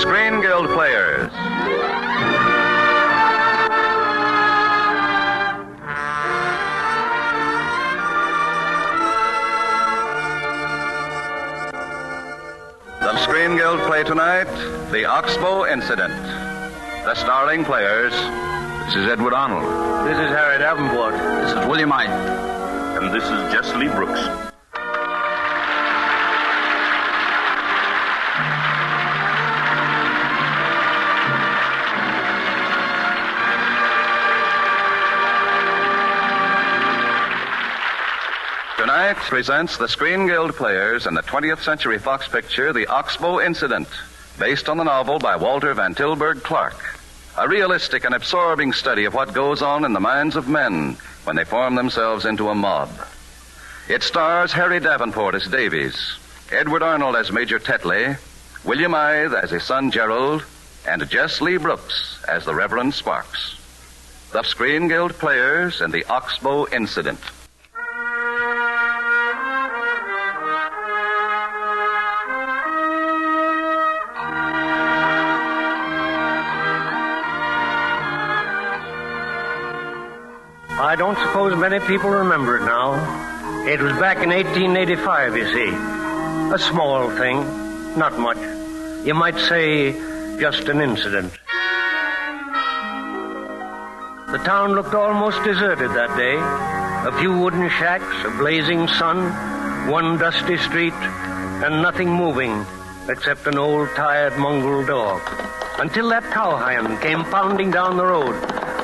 Screen Guild Players. The Screen Guild play tonight, The Oxbow Incident. The starring players. This is Edward Arnold. This is Harry Davenport. This is William Ide. And this is Jess Lee Brooks. Tonight presents the Screen Guild Players in the 20th Century Fox picture, The Oxbow Incident, based on the novel by Walter Van Tilburg Clark. A realistic and absorbing study of what goes on in the minds of men when they form themselves into a mob. It stars Harry Davenport as Davies, Edward Arnold as Major Tetley, William Ide as his son Gerald, and Jess Lee Brooks as the Reverend Sparks. The Screen Guild Players and The Oxbow Incident. I don't suppose many people remember it now. It was back in 1885, you see. A small thing, not much. You might say just an incident. The town looked almost deserted that day. A few wooden shacks, a blazing sun, one dusty street, and nothing moving except an old, tired, mongrel dog. Until that cowhand came pounding down the road,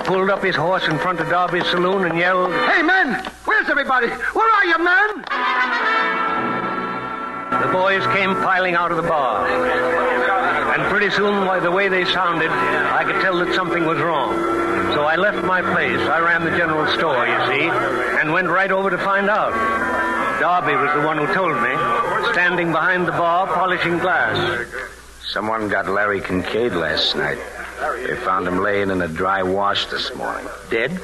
pulled up his horse in front of Darby's saloon and yelled, "Hey, men! Where's everybody? Where are you, men?" The boys came piling out of the bar. And pretty soon, by the way they sounded, I could tell that something was wrong. So I left my place. I ran the general store, you see, and went right over to find out. Darby was the one who told me, standing behind the bar, polishing glass. Someone got Larry Kincaid last night. They found him laying in a dry wash this morning. Dead?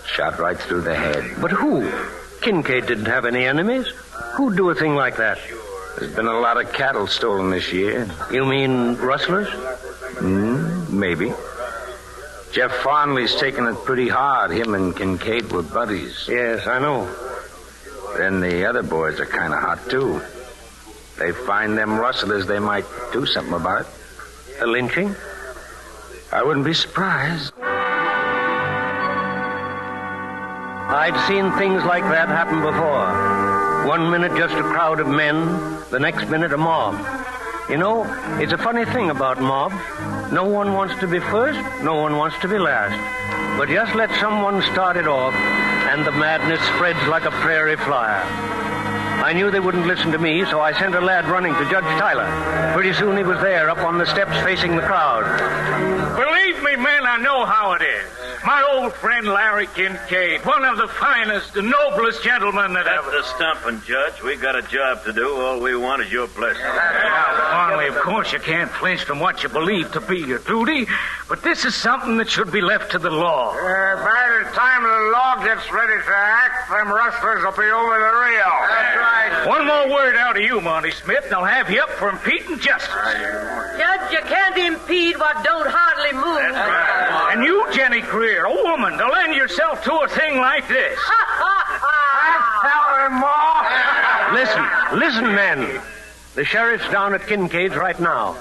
Shot right through the head. But who? Kincaid didn't have any enemies. Who'd do a thing like that? There's been a lot of cattle stolen this year. You mean rustlers? Maybe. Jeff Farnley's taking it pretty hard. Him and Kincaid were buddies. Yes, I know. Then the other boys are kind of hot, too. They find them rustlers, they might do something about it. A lynching? I wouldn't be surprised. I'd seen things like that happen before. One minute just a crowd of men, the next minute a mob. You know, it's a funny thing about mobs. No one wants to be first, no one wants to be last. But just let someone start it off, and the madness spreads like a prairie flyer. I knew they wouldn't listen to me, so I sent a lad running to Judge Tyler. Pretty soon he was there, up on the steps facing the crowd. Believe me, men, I know how it is. My old friend Larry Kincaid, one of the finest, the noblest gentlemen that ever... That's the stumping, Judge. We got a job to do. All we want is your blessing. Now, Farnley, of course you can't flinch from what you believe to be your duty, but this is something that should be left to the law. By the time the law gets ready to act, them rustlers will be over the Rio. That's right. One more word out of you, Monty Smith, and I'll have you up for impeding justice. Judge, you can't impede what don't hardly move. That's right. And you, Jenny Greer, a woman, to lend yourself to a thing like this. Listen, men. The sheriff's down at Kincaid's right now.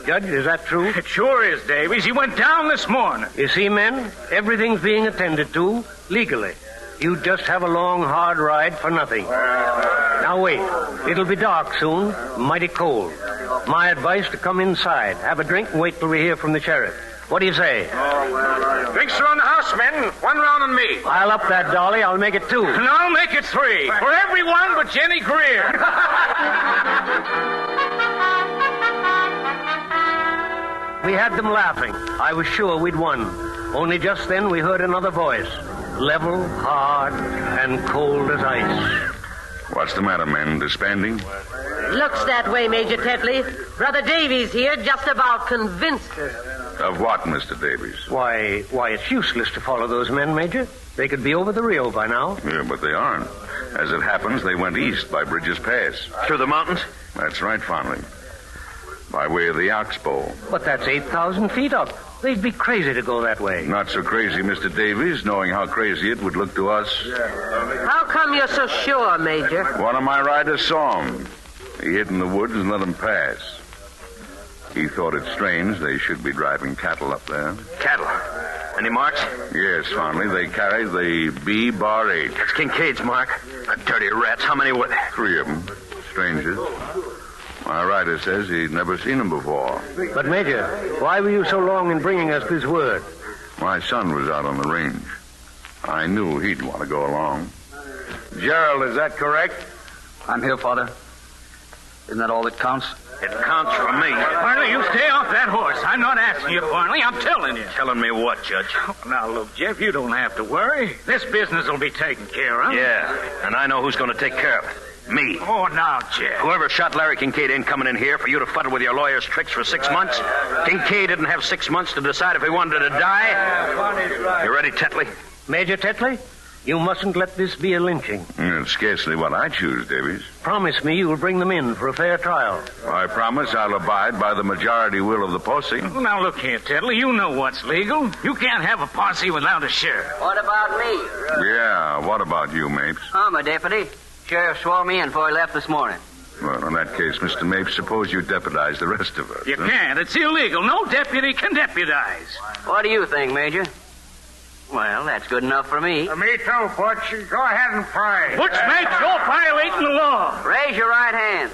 Judge, is that true? It sure is, Davies. He went down this morning. You see, men, everything's being attended to legally. You just have a long, hard ride for nothing. Now, wait. It'll be dark soon, mighty cold. My advice to come inside, have a drink, and wait till we hear from the sheriff. What do you say? Drinks are on the house, men. One round on me. I'll up that, Dolly. I'll make it 2. And I'll make it 3. For everyone but Jenny Greer. We had them laughing. I was sure we'd won. Only just then we heard another voice. Level, hard, and cold as ice. What's the matter, men? Disbanding? Looks that way, Major Tetley. Brother Davies here just about convinced us. Of what, Mr. Davies? Why, it's useless to follow those men, Major. They could be over the Rio by now. Yeah, but they aren't. As it happens, they went east by Bridges Pass. Through the mountains? That's right, Farnley. by way of the Oxbow. But that's 8,000 feet up. They'd be crazy to go that way. Not so crazy, Mr. Davies, knowing how crazy it would look to us. How come you're so sure, Major? One of my riders saw him. He hid in the woods and let him pass. He thought it strange they should be driving cattle up there. Cattle. Any marks? Yes, Farnley. They carried the B-bar-H. It's Kincaid's mark. The dirty rats. How many were there? 3 of them. Strangers. My rider says he'd never seen them before. But, Major, why were you so long in bringing us this word? My son was out on the range. I knew he'd want to go along. Gerald, is that correct? I'm here, Father. Isn't that all that counts? It counts for me. Farnley, you stay off that horse. I'm not asking you, Farnley. I'm telling you. Telling me what, Judge? Now, look, Jeff, you don't have to worry. This business will be taken care of. Yeah, and I know who's going to take care of it. Me. Oh, now, Jeff. Whoever shot Larry Kincaid ain't coming in here for you to fuddle with your lawyer's tricks for 6 months. Kincaid didn't have 6 months to decide if he wanted to die. You ready, Tetley? Major Tetley, you mustn't let this be a lynching. It's scarcely what I choose, Davies. Promise me you'll bring them in for a fair trial. I promise I'll abide by the majority will of the posse. Now, look here, Tetley. You know what's legal. You can't have a posse without a sheriff. What about me? Yeah, what about you, Mapes? I'm a deputy. Sheriff swore me in before he left this morning. Well, in that case, Mr. Mapes, suppose you deputize the rest of us. You can't. It's illegal. No deputy can deputize. What do you think, Major? Well, that's good enough for me. Me too, Butch. Go ahead and pray. Butch Mapes, you're violating the law. Raise your right hand.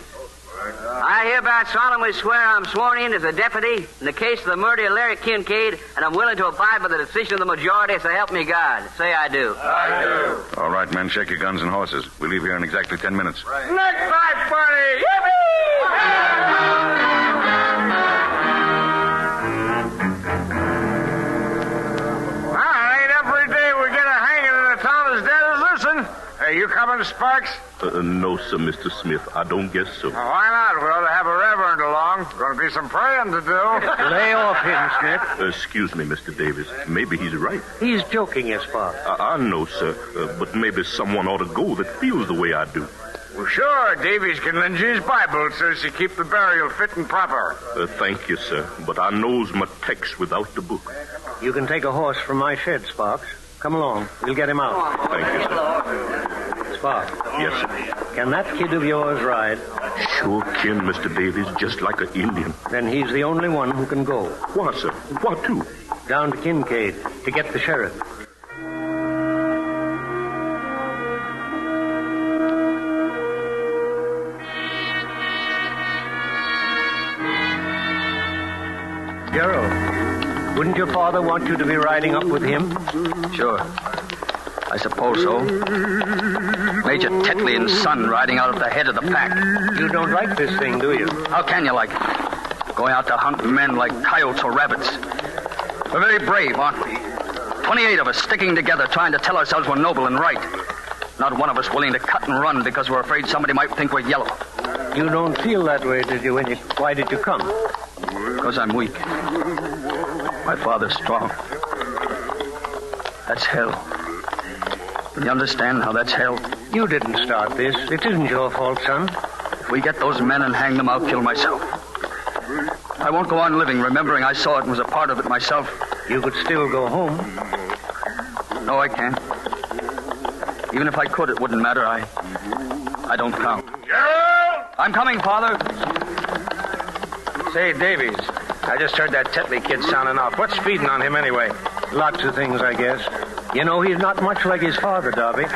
I hereby solemnly swear I'm sworn in as a deputy in the case of the murder of Larry Kincaid, and I'm willing to abide by the decision of the majority, so help me God. Say I do. I do. All right, men, check your guns and horses. We leave here in exactly 10 minutes. Next night, buddy. Yippee! Hey, you coming, Sparks? No, sir, Mr. Smith. I don't guess so. Why not? We ought to have a reverend along. Going to be some praying to do. Lay off him, Smith. Excuse me, Mr. Davis. Maybe he's right. He's joking, his father. I know, sir. But maybe someone ought to go that feels the way I do. Well, sure. Davies can lend you his Bible so as to keep the burial fit and proper. Thank you, sir. But I knows my text without the book. You can take a horse from my shed, Sparks. Come along. We'll get him out. Thank you, sir. Sparks. Yes, sir. Can that kid of yours ride? Sure can, Mr. Davies, just like an Indian. Then he's the only one who can go. What, sir? What to? Down to Kincaid to get the sheriff. Gerald, wouldn't your father want you to be riding up with him? Sure. I suppose so. Major Tetley and son riding out at the head of the pack. You don't like this thing, do you? How can you like it? Going out to hunt men like coyotes or rabbits. We're very brave, aren't we? 28 of us sticking together trying to tell ourselves we're noble and right. Not one of us willing to cut and run because we're afraid somebody might think we're yellow. You don't feel that way, did you? Why did you come? Because I'm weak. My father's strong. That's hell. You understand how that's hell? You didn't start this. It isn't your fault, son. If we get those men and hang them, I'll kill myself. I won't go on living remembering I saw it and was a part of it myself. You could still go home. No, I can't. Even if I could, it wouldn't matter. I don't count. Gerald! I'm coming, Father. Say, Davies, I just heard that Tetley kid sounding off. What's feeding on him anyway? Lots of things, I guess. You know, he's not much like his father, Darby.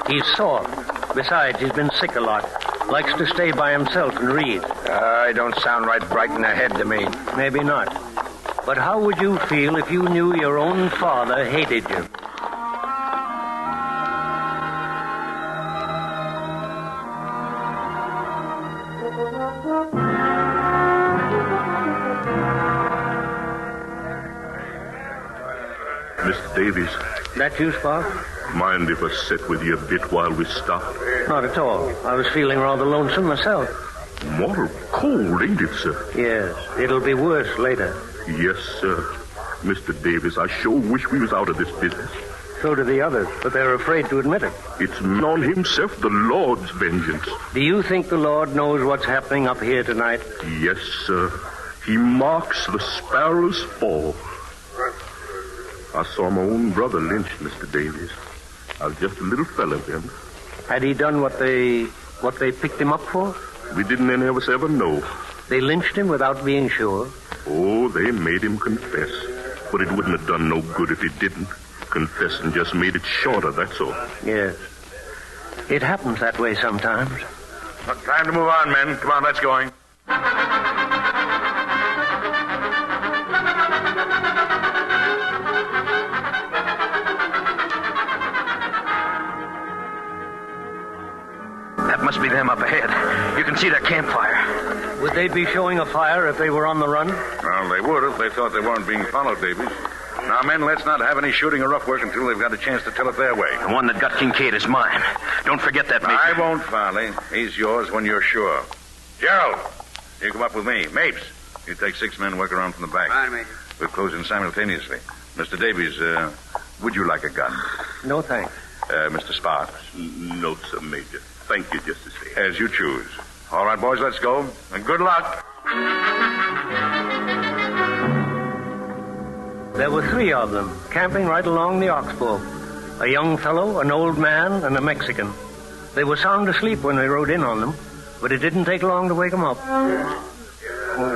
He's soft. Besides, he's been sick a lot. Likes to stay by himself and read. It don't sound right bright in the head to me. Maybe not. But how would you feel if you knew your own father hated you? Mr. Davies. That you, Spark? Mind if I sit with you a bit while we stop? Not at all. I was feeling rather lonesome myself. Mortal cold, ain't it, sir? Yes, it'll be worse later. Yes, sir. Mr. Davis, I sure wish we was out of this business. So do the others, but they're afraid to admit it. It's on himself, the Lord's vengeance. Do you think the Lord knows what's happening up here tonight? Yes, sir. He marks the sparrow's fall. I saw my own brother lynched, Mr. Davies. I was just a little fellow then. Had he done what they picked him up for? We didn't any of us ever know. They lynched him without being sure. Oh, they made him confess. But it wouldn't have done no good if he didn't. Confessing just made it shorter, that's all. Yes. It happens that way sometimes. Time to move on, men. Come on, let's going. That must be them up ahead. You can see their campfire. Would they be showing a fire if they were on the run? Well, they would if they thought they weren't being followed, Davies. Now, men, let's not have any shooting or rough work until they've got a chance to tell it their way. The one that got Kincaid is mine. Don't forget that, Major. I won't, Farley. He's yours when you're sure. Gerald, you come up with me. Mapes, you take 6 men, work around from the back. Fine, Major. We'll close in simultaneously. Mr. Davies, would you like a gun? No, thanks. Mr. Sparks? No, sir, Major. Thank you just the same. As you choose. All right, boys, let's go. And good luck. There were 3 of them, camping right along the oxbow. A young fellow, an old man, and a Mexican. They were sound asleep when we rode in on them, but it didn't take long to wake them up.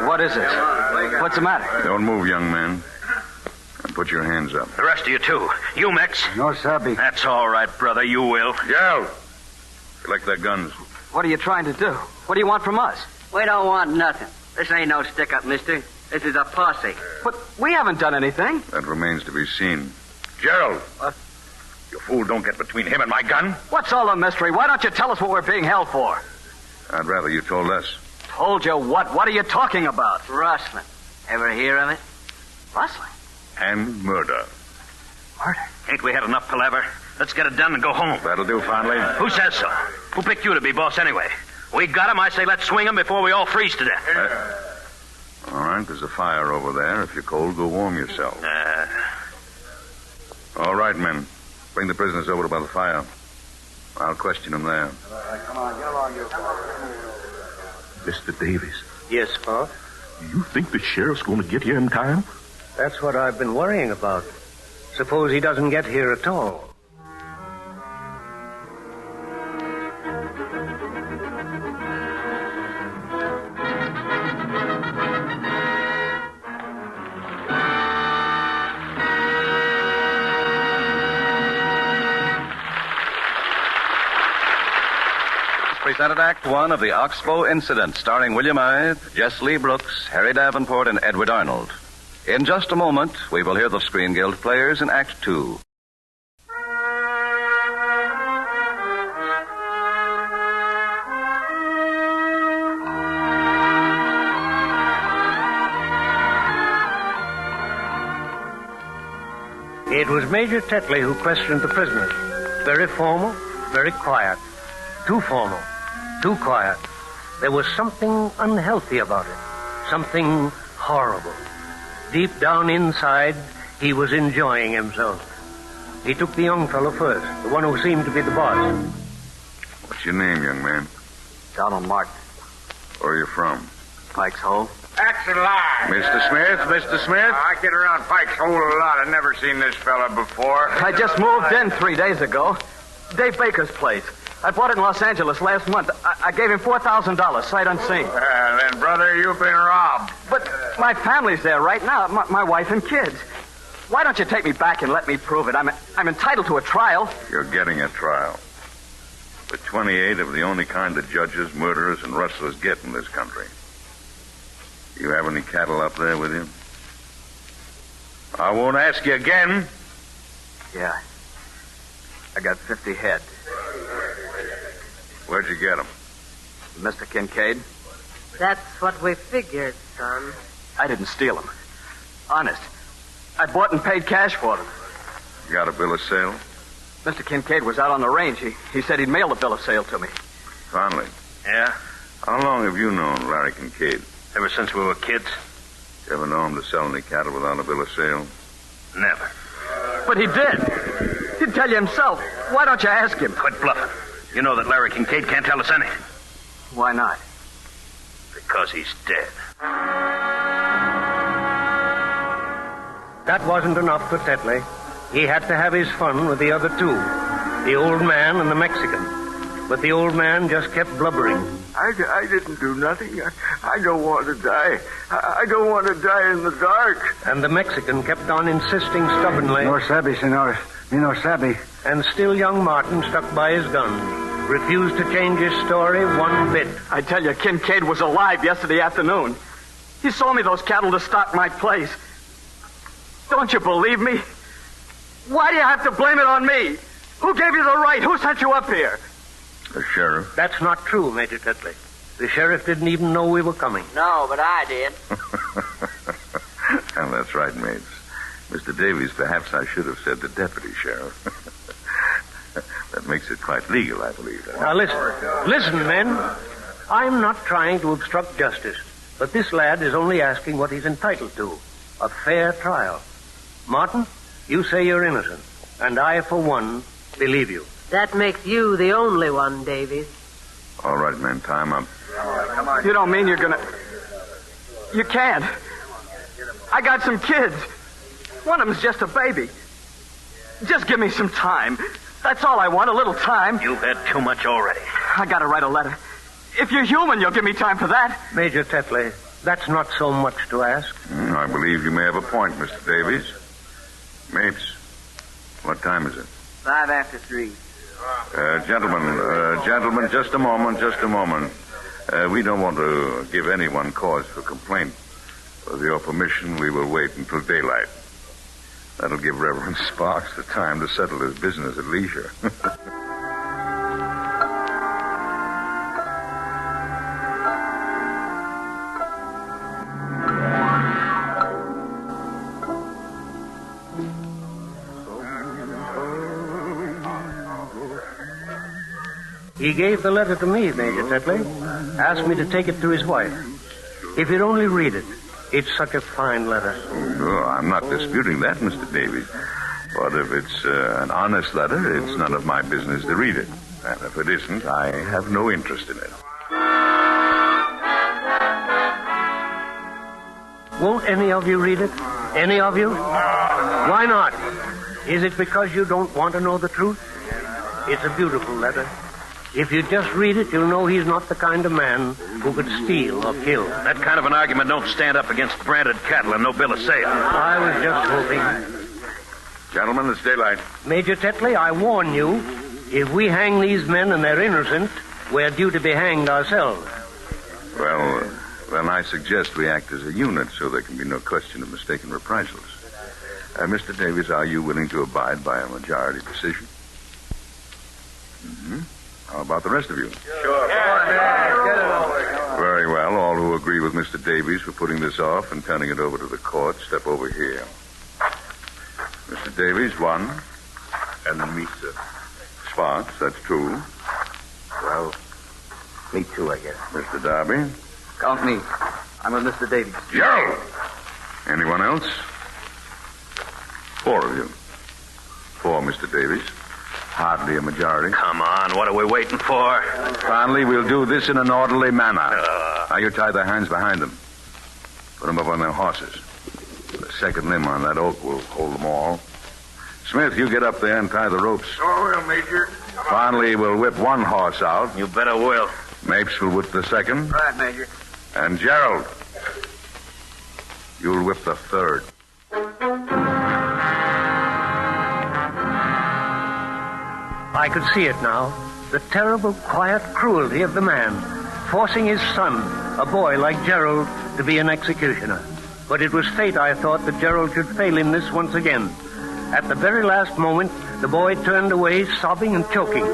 What is it? What's the matter? Don't move, young man. And put your hands up. The rest of you, too. You, Mex. No, Sabby. That's all right, brother. You will. Gerald, collect their guns. What are you trying to do? What do you want from us? We don't want nothing. This ain't no stick-up, mister. This is a posse. But we haven't done anything. That remains to be seen. Gerald! You fool, don't get between him and my gun. What's all the mystery? Why don't you tell us what we're being held for? I'd rather you told us. Told you what? What are you talking about? Rustling. Ever hear of it? Rustling? And murder. Murder? Ain't we had enough palaver? Let's get it done and go home. That'll do, Farley. Who says so? Who picked you to be boss anyway? We got him. I say let's swing him before we all freeze to death. All right, there's a fire over there. If you're cold, go warm yourself. All right, men. Bring the prisoners over by the fire. I'll question them there. Come on, get along, you. Mr. Davies, Yes, Sparks? you think the sheriff's going to get here in time? That's what I've been worrying about. Suppose he doesn't get here at all. Presented Act One of the Oxbow Incident, starring William Ide, Jess Lee Brooks, Harry Davenport, and Edward Arnold. In just a moment, we will hear the Screen Guild players in Act Two. It was Major Tetley who questioned the prisoners. Very formal, very quiet. Too formal, too quiet. There was something unhealthy about it. Something horrible. Deep down inside, he was enjoying himself. He took the young fellow first, the one who seemed to be the boss. What's your name, young man? Donald Martin. Where are you from? Pike's Hole. That's a lie. Mr. Smith, Mr. Smith? I get around Pike's Hole a lot. I've never seen this fella before. I just moved in 3 days ago. Dave Baker's place. I bought it in Los Angeles last month. I gave him $4,000, sight unseen. Then, brother, you've been robbed. But my family's there right now, my wife and kids. Why don't you take me back and let me prove it? I'm entitled to a trial. You're getting a trial. The 28 of the only kind of judges, murderers, and rustlers get in this country. You have any cattle up there with you? I won't ask you again. Yeah. I got 50 head. Where'd you get them? Mr. Kincaid? That's what we figured, son. I didn't steal them. Honest. I bought and paid cash for them. You got a bill of sale? Mr. Kincaid was out on the range. He said he'd mail the bill of sale to me. Finally. Yeah? How long have you known Larry Kincaid? Ever since we were kids? You ever know him to sell any cattle without a bill of sale? Never. But he did. He'd tell you himself. Why don't you ask him? Quit bluffing. You know that Larry Kincaid can't tell us anything. Why not? Because he's dead. that wasn't enough for Tetley. He had to have his fun with the other two, the old man and the Mexican. But the old man just kept blubbering. I didn't do nothing. I don't want to die. I don't want to die in the dark. And the Mexican kept on insisting stubbornly. No sabe, senor. Me no sabe. And still young Martin stuck by his gun, refused to change his story one bit. I tell you, Kincaid was alive yesterday afternoon. He sold me those cattle to stock my place. Don't you believe me? Why do you have to blame it on me? Who gave you the right? Who sent you up here? The sheriff. That's not true, Major Tetley. The sheriff didn't even know we were coming. No, but I did. And that's right, mates. Mr. Davies, perhaps I should have said the deputy sheriff. That makes it quite legal, I believe. Now, listen, men. I'm not trying to obstruct justice, but this lad is only asking what he's entitled to, a fair trial. Martin, you say you're innocent, and I, for one, believe you. That makes you the only one, Davies. All right, men, time up. You don't mean you're gonna... You can't. I got some kids. One of them's just a baby. Just give me some time. That's all I want, a little time. You've had too much already. I gotta write a letter. If you're human, you'll give me time for that. Major Tetley, that's not so much to ask. I believe you may have a point, Mr. Davies. Mates, what time is it? 5 after 3. Gentlemen, just a moment. We don't want to give anyone cause for complaint. With your permission, we will wait until daylight. That'll give Reverend Sparks the time to settle his business at leisure. He gave the letter to me, Major Tetley. Asked me to take it to his wife. If you'd only read it. It's such a fine letter. Oh, I'm not disputing that, Mr. Davies. But if it's an honest letter, it's none of my business to read it. And if it isn't, I have no interest in it. Won't any of you read it? Any of you? Why not? Is it because you don't want to know the truth? It's a beautiful letter. If you just read it, you'll know he's not the kind of man who could steal or kill. That kind of an argument don't stand up against branded cattle and no bill of sale. I was just hoping. Gentlemen, it's daylight. Major Tetley, I warn you, if we hang these men and they're innocent, we're due to be hanged ourselves. Well, then I suggest we act as a unit so there can be no question of mistaken reprisals. Mr. Davies, are you willing to abide by a majority decision? Mm-hmm. How about the rest of you? Sure. Very well. All who agree with Mr. Davies for putting this off and turning it over to the court, step over here. Mr. Davies, 1. And then me, sir. Sparks, that's 2. Well, me too, I guess. Mr. Darby. Count me. I'm with Mr. Davies. Gerald! Anyone else? 4 of you. 4, Mr. Davies. Hardly a majority. Come on, what are we waiting for? Finally, we'll do this in an orderly manner. Now you tie their hands behind them. Put them up on their horses. The second limb on that oak will hold them all. Smith, you get up there and tie the ropes. Oh, well, Major. Finally, we'll whip one horse out. You better will. Mapes will whip the second. Right, Major. And Gerald, you'll whip the third. I could see it now. The terrible, quiet cruelty of the man, forcing his son, a boy like Gerald, to be an executioner. But it was fate, I thought, that Gerald should fail in this once again. At the very last moment, the boy turned away, sobbing and choking,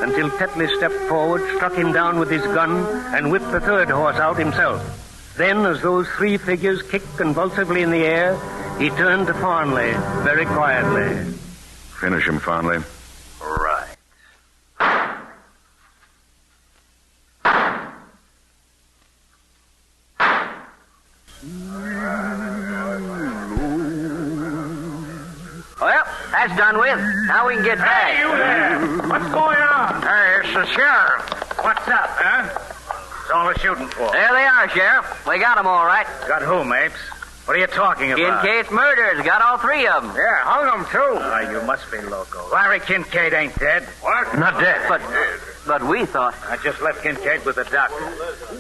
until Tetley stepped forward, struck him down with his gun, and whipped the third horse out himself. Then, as those 3 figures kicked convulsively in the air, he turned to Farnley, very quietly. Finish him, Farnley. Right. Well, that's done with. Now we can get back. Hey, you there! What's going on? Hey, it's the sheriff. What's up, huh? That's all they're shooting for. There they are, Sheriff. We got them all right. Got who, Mapes? What are you talking about? Kincaid's murderers got all three of them. Yeah, hung them, too. You must be loco. Larry Kincaid ain't dead. What? Not dead. But we thought... I just left Kincaid with the doctor.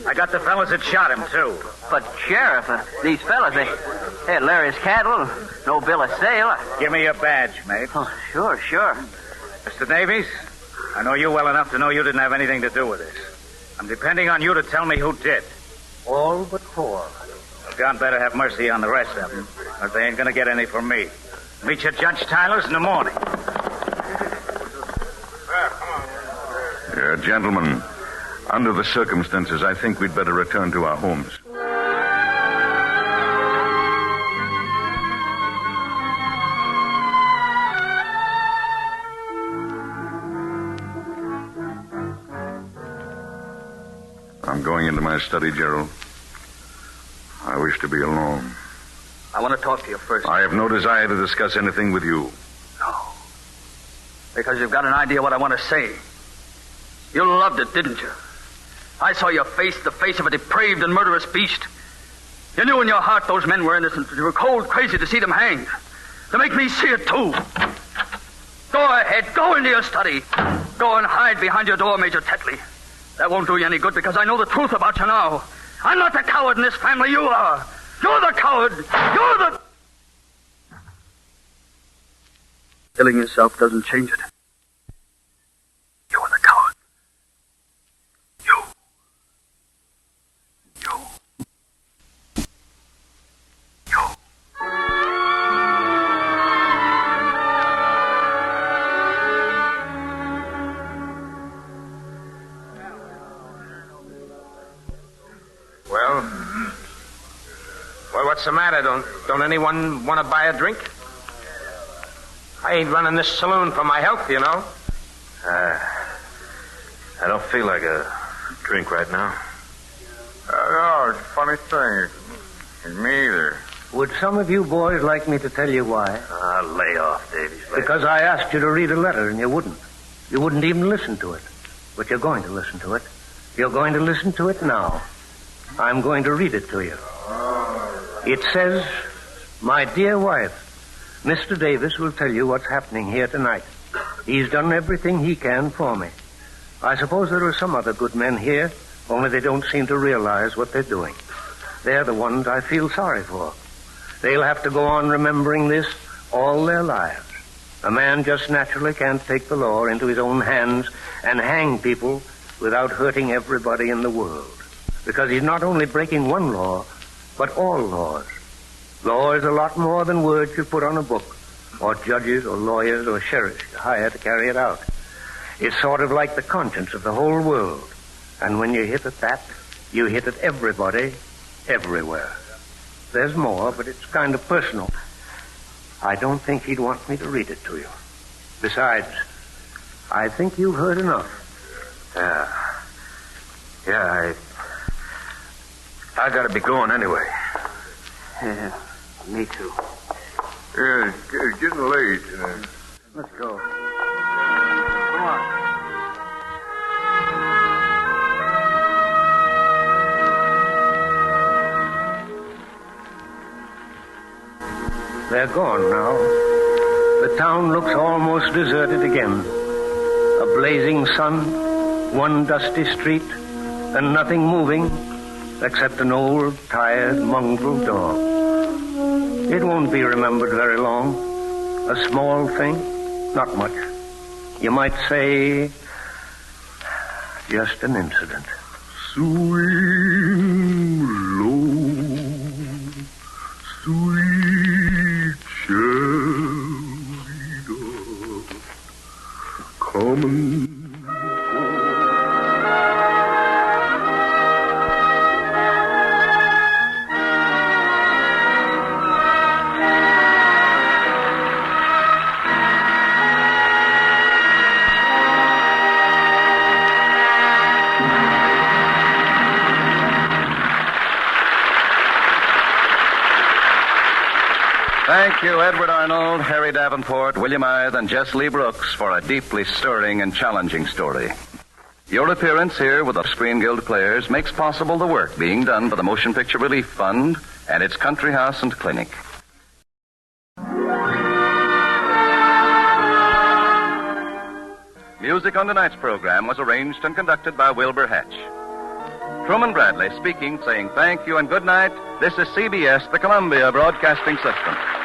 I got the fellas that shot him, too. But, Sheriff, these fellas, they had Larry's cattle, no bill of sale. Give me your badge, mate. Oh, sure. Mr. Davies, I know you well enough to know you didn't have anything to do with this. I'm depending on you to tell me who did. All but 4. God better have mercy on the rest of them, or they ain't gonna get any from me. Meet you at Judge Tyler's in the morning. Gentlemen, under the circumstances, I think we'd better return to our homes. I'm going into my study, Gerald. I wish to be alone. I want to talk to you first. I have no desire to discuss anything with you. No. Because you've got an idea what I want to say. You loved it, didn't you? I saw your face, the face of a depraved and murderous beast. You knew in your heart those men were innocent. You were cold crazy to see them hanged. To make me see it, too. Go ahead. Go into your study. Go and hide behind your door, Major Tetley. That won't do you any good because I know the truth about you now. I'm not the coward in this family. You are. You're the coward. You're the... Killing yourself doesn't change it. You're the coward. You. Well, what's the matter? Don't anyone want to buy a drink? I ain't running this saloon for my health, you know. I don't feel like a drink right now. No, it's a funny thing. Me either. Would some of you boys like me to tell you why? Lay off, Davies. Because I asked you to read a letter and you wouldn't. You wouldn't even listen to it. But you're going to listen to it. You're going to listen to it now. I'm going to read it to you. It says, "My dear wife, Mr. Davis will tell you what's happening here tonight. He's done everything he can for me. I suppose there are some other good men here, only they don't seem to realize what they're doing. They're the ones I feel sorry for. They'll have to go on remembering this all their lives. A man just naturally can't take the law into his own hands and hang people without hurting everybody in the world. Because he's not only breaking one law, but all laws. Law is a lot more than words you put on a book, or judges or lawyers or sheriffs you hire to carry it out. It's sort of like the conscience of the whole world. And when you hit at that, you hit at everybody, everywhere. There's more, but it's kind of personal. I don't think he'd want me to read it to you. Besides, I think you've heard enough. Yeah, I gotta be going anyway. Yeah, me too. Yeah, it's getting late. Let's go. Come on. They're gone now. The town looks almost deserted again. A blazing sun, one dusty street, and nothing moving except an old, tired, mongrel dog. It won't be remembered very long. A small thing, not much. You might say, just an incident. Swing low, sweet cherry dove, coming. Thank you, Edward Arnold, Harry Davenport, William Ide, and Jess Lee Brooks for a deeply stirring and challenging story. Your appearance here with the Screen Guild Players makes possible the work being done by the Motion Picture Relief Fund and its country house and clinic. Music on tonight's program was arranged and conducted by Wilbur Hatch. Truman Bradley speaking, saying thank you and good night. This is CBS, the Columbia Broadcasting System.